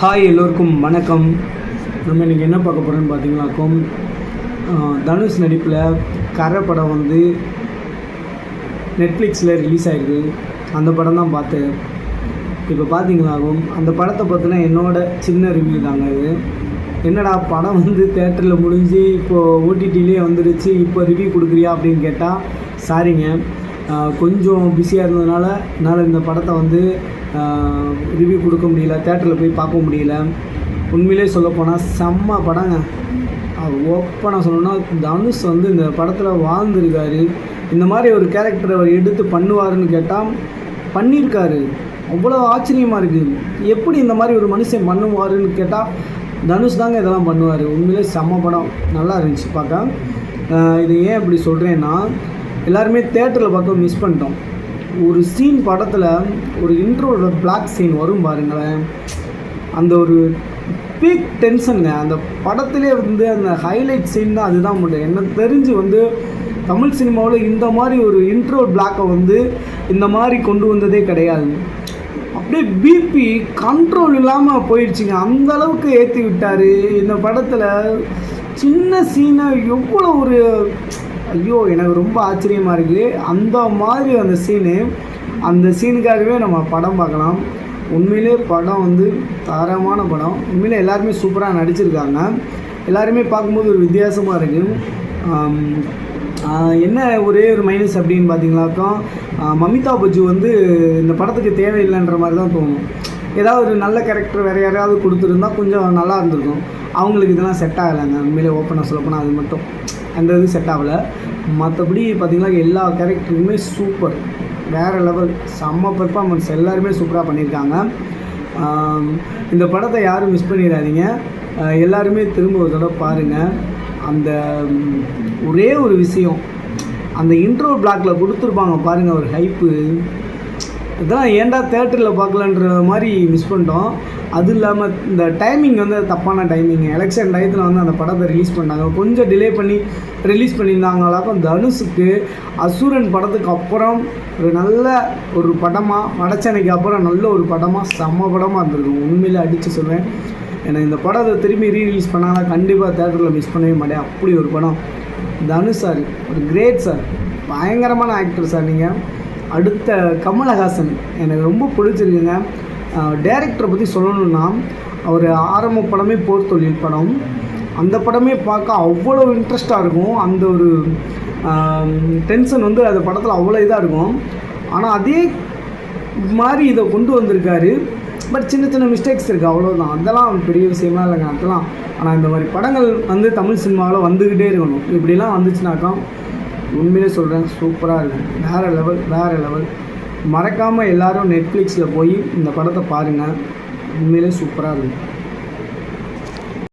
Hi, எல்லோருக்கும் வணக்கம். நம்ம இன்றைக்கி என்ன பார்க்க போகிறோன்னு பார்த்தீங்கன்னாக்கும், தனுஷ் நடிப்பில் கரை படம் வந்து நெட்ஃப்ளிக்ஸில் ரிலீஸ் ஆகிருக்கு. அந்த படம் தான் பார்த்தேன். இப்போ பார்த்தீங்கன்னாக்கும் அந்த படத்தை பற்றின என்னோட சின்ன ரிவ்யூ தாங்க இது. என்னடா படம் வந்து தேட்டரில் முடிஞ்சு இப்போது ஓடிடிலே வந்துடுச்சு, இப்போ ரிவ்யூ கொடுக்குறியா அப்படின்னு கேட்டால், சாரிங்க, கொஞ்சம் பிஸியாக இருந்ததுனால என்னால் இந்த படத்தை வந்து ரிவ்யூ கொடுக்க முடியல, தேட்டரில் போய் பார்க்க முடியல. உண்மையிலே சொல்லப்போனால் செம்ம படங்க. ஓப்பனாக சொல்லணும்னா தனுஷ் வந்து இந்த படத்தில் வாழ்ந்துருக்காரு. இந்த மாதிரி ஒரு கேரக்டரை அவர் எடுத்து பண்ணுவாருன்னு கேட்டால் பண்ணியிருக்காரு. அவ்வளோ ஆச்சரியமாக இருக்குது. எப்படி இந்த மாதிரி ஒரு மனுஷன் பண்ணுவாருன்னு கேட்டால் தனுஷ் தாங்க இதெல்லாம் பண்ணுவார். உண்மையிலே செம்ம படம், நல்லா இருந்துச்சு பார்க்க. இது ஏன் இப்படி சொல்கிறேன்னா, எல்லாருமே தேட்டரில் பார்க்க மிஸ் பண்ணிட்டோம். ஒரு சீன் படத்தில் ஒரு இன்ட்ரோட பிளாக் சீன் வரும் பாருங்களேன், அந்த ஒரு பீக் டென்ஷனுங்க. அந்த படத்திலே வந்து அந்த ஹைலைட் சீன் தான், அதுதான் முடியும். எனக்கு தெரிஞ்சு வந்து தமிழ் சினிமாவில் இந்த மாதிரி ஒரு இன்ட்ரோ பிளாக்கை வந்து இந்த மாதிரி கொண்டு வந்ததே கிடையாது. அப்படியே பிபி கண்ட்ரோல் இல்லாமல் போயிடுச்சுங்க. அந்த அளவுக்கு ஏற்றி விட்டார் இந்த படத்தில். சின்ன சீனை எவ்வளோ ஒரு ஐயோ, எனக்கு ரொம்ப ஆச்சரியமாக இருக்குது. அந்த மாதிரி அந்த சீனுக்காகவே நம்ம படம் பார்க்கலாம். உண்மையிலே படம் வந்து தரமான படம். உண்மையிலே எல்லாருமே சூப்பராக நடிச்சிருக்காங்க. எல்லாருமே பார்க்கும்போது ஒரு வித்தியாசமாக இருக்குது. என்ன ஒரே ஒரு மைனஸ் அப்படின்னு பார்த்தீங்கன்னாக்கா, மமிதா பஜ்ஜு வந்து இந்த படத்துக்கு தேவையில்லைன்ற மாதிரி தான் தோணும். ஏதாவது ஒரு நல்ல கேரக்டர் வேறு யாராவது கொடுத்துருந்தா கொஞ்சம் நல்லா இருந்திருக்கும். அவங்களுக்கு இதெல்லாம் செட் ஆகலைங்க. உண்மையிலே ஓப்பனாக சொல்லப்போனால் அது மட்டும் அந்த இது செட் ஆகலை. மற்றபடி பார்த்திங்கன்னா எல்லா கேரக்டருமே சூப்பர், வேறு லெவல், செம்ம பெர்ஃபார்மன்ஸ். எல்லாருமே சூப்பராக பண்ணியிருக்காங்க. இந்த படத்தை யாரும் மிஸ் பண்ணிடாதீங்க. எல்லாருமே திரும்ப ஒரு தடவை பாருங்கள். அந்த ஒரே ஒரு விஷயம், அந்த இன்ட்ரோ பிளாக்கில் கொடுத்துருப்பாங்க பாருங்கள், ஒரு ஹைப்பு. இதெல்லாம் ஏன்டா தேட்டரில் பார்க்கலன்ற மாதிரி மிஸ் பண்ணிட்டோம். அது இல்லாமல் இந்த டைமிங் வந்து தப்பான டைமிங். எலெக்ஷன் டயத்தில் வந்து அந்த படத்தை ரிலீஸ் பண்ணாங்க. கொஞ்சம் டிலே பண்ணி ரிலீஸ் பண்ணியிருந்தாங்களாக்கும் தனுஷுக்கு அசுரன் படத்துக்கு அப்புறம் ஒரு நல்ல ஒரு படமாக, வடச்சென்னைக்கு அப்புறம் நல்ல ஒரு படமாக, செம்ம படமாக இருந்திருக்கும். உண்மையில் அடித்து சொல்வேன். எனக்கு இந்த படத்தை திரும்பி ரீரிலீஸ் பண்ணாங்கன்னா கண்டிப்பாக தேட்டரில் மிஸ் பண்ணவே மாட்டேன். அப்படி ஒரு படம். தனுஷ் சார் ஒரு கிரேட் சார், பயங்கரமான ஆக்டர் சார். நீங்கள் அடுத்த கமலஹாசன் எனக்கு ரொம்ப பிடிச்சிருக்குங்க. டைரக்டரை பற்றி சொல்லணுன்னா, அவர் ஆரம்ப படமே போர் தொழில் படம். அந்த படமே பார்க்க அவ்வளோ இன்ட்ரெஸ்ட்டாக இருக்கும். அந்த ஒரு டென்ஷன் வந்து அந்த படத்தில் அவ்வளோ இதாக இருக்கும். ஆனால் அதே மாதிரி இதை கொண்டு வந்திருக்காரு. பட் சின்ன சின்ன மிஸ்டேக்ஸ் இருக்குது, அவ்வளோதான். அதெல்லாம் பெரிய விஷயம்லாம் இல்லைங்க அதெல்லாம். ஆனால் இந்த மாதிரி படங்கள் வந்து தமிழ் சினிமாவில் வந்துக்கிட்டே இருக்கணும். இப்படிலாம் வந்துச்சுனாக்கா உண்மையிலே சொல்கிறேன், சூப்பராக இருக்கும். வேறு லெவல், வேறு லெவல். மறக்காமல் எல்லோரும் நெட்ஃப்ளிக்ஸில் போய் இந்த படத்தை பாருங்கள். உண்மையிலே சூப்பராக இருக்கும்.